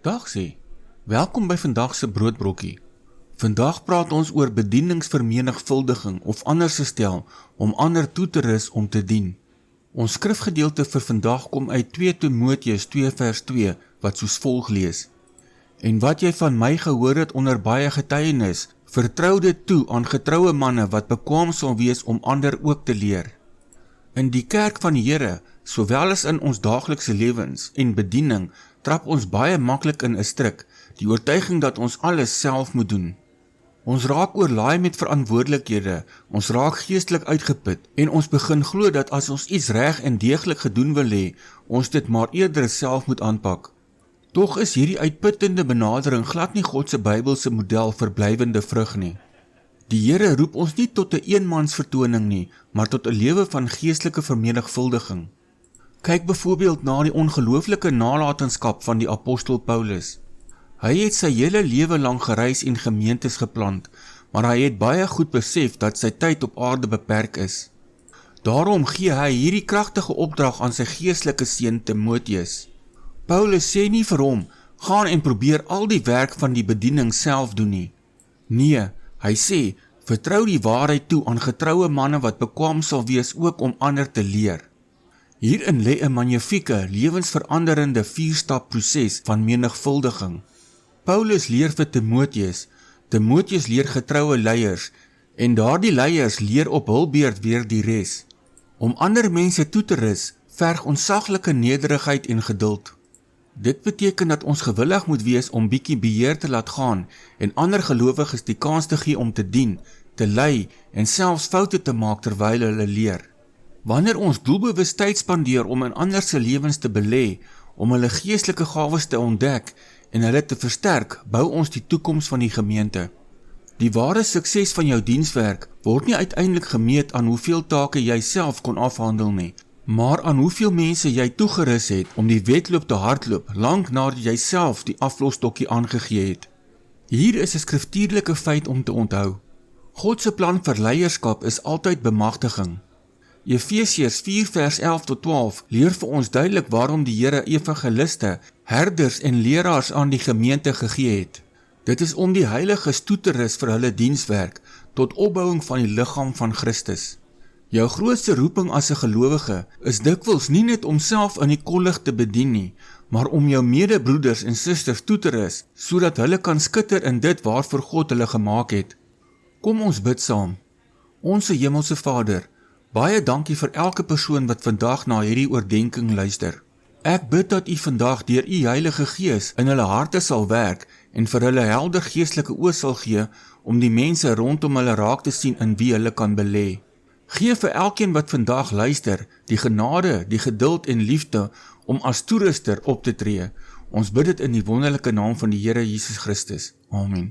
Dag sê, welkom by vandag se broodbrokkie. Vandag praat ons oor bedieningsvermenigvuldiging of anders gestel, om ander toe te rus om te dien. Ons skrifgedeelte vir vandag kom uit 2 Timoteus 2 vers 2, wat soos volg lees. En wat jy van my gehoor het onder baie getuienis, vertrou dit toe aan getroue manne wat bekwaam sal wees om ander ook te leer. In die kerk van die Here, sowel as in ons daaglikse lewens en bediening, trap ons baie maklik in 'n struik, die oortuiging dat ons alles self moet doen. Ons raak oorlaai met verantwoordelikhede, ons raak geestelik uitgeput en ons begin glo dat as ons iets reg en deeglik gedoen wil hê, ons dit maar eerder self moet aanpak. Tog is hierdie uitputtende benadering glad nie God se Bybelse model vir blywende vrug nie. Die Here roep ons nie tot 'n eenmansvertoning nie, maar tot 'n lewe van geestelike vermenigvuldiging. Kyk byvoorbeeld na die ongelooflike nalatenskap van die apostel Paulus. Hy het sy hele lewe lang gereis en gemeentes geplant, maar hy het baie goed besef dat sy tyd op aarde beperk is. Daarom gee hy hierdie kragtige opdrag aan sy geestelike seun Timoteus. Paulus sê nie vir hom, gaan en probeer al die werk van die bediening self doen nie. Nee, hy sê, vertrou die waarheid toe aan getroue manne wat bekwaam sal wees ook om ander te leer. Hierin lê 'n magnifieke, lewensveranderende 4-stap proses van menigvuldiging. Paulus leer vir Timoteus leer getroue leiers, en daardie leiers leer op hul beurt weer die res. Om ander mense toe te rus, verg ontsaglike nederigheid en geduld. Dit beteken dat ons gewillig moet wees om bietjie beheer te laat gaan en ander gelowiges die kans te gee om te dien, te lei en selfs foute te maak terwyl hulle leer. Wanneer ons doelbewus tyd spandeer om in ander se lewens te belê, om hulle geestelike gawes te ontdek en hulle te versterk, bou ons die toekoms van die gemeente. Die ware sukses van jou dienswerk word nie uiteindelik gemeet aan hoeveel take jy self kon afhandel nie, maar aan hoeveel mense jy toegerus het om die wedloop te hardloop, lank nadat jy self die aflosstokkie aangegee het. Hier is 'n skriftuurlike feit om te onthou. God se plan vir leierskap is altyd bemagtiging. Efesiërs 4 vers 11 tot 12 leer vir ons duidelik waarom die Here evangeliste, herders en leraars aan die gemeente gegee het. Dit is om die heiliges toe te rus vir hulle dienswerk, tot opbouing van die liggaam van Christus. Jou grootste roeping as 'n gelowige is dikwels nie net om self in die kollig te bedien nie, maar om jou medebroeders en susters toe te rus, sodat hulle kan skitter in dit waarvoor God hulle gemaak het. Kom ons bid saam. Onse Hemelse Vader, baie dankie vir elke persoon wat vandag na hierdie oordeenking luister. Ek bid dat U vandag deur U Heilige Gees in hulle harte sal werk en vir hulle helder geestelike oë sal gee om die mense rondom hulle raak te sien in wie hulle kan belê. Gee vir elkeen wat vandag luister, die genade, die geduld en liefde om as toeruster op te tree. Ons bid dit in die wonderlike naam van die Here Jesus Christus. Amen.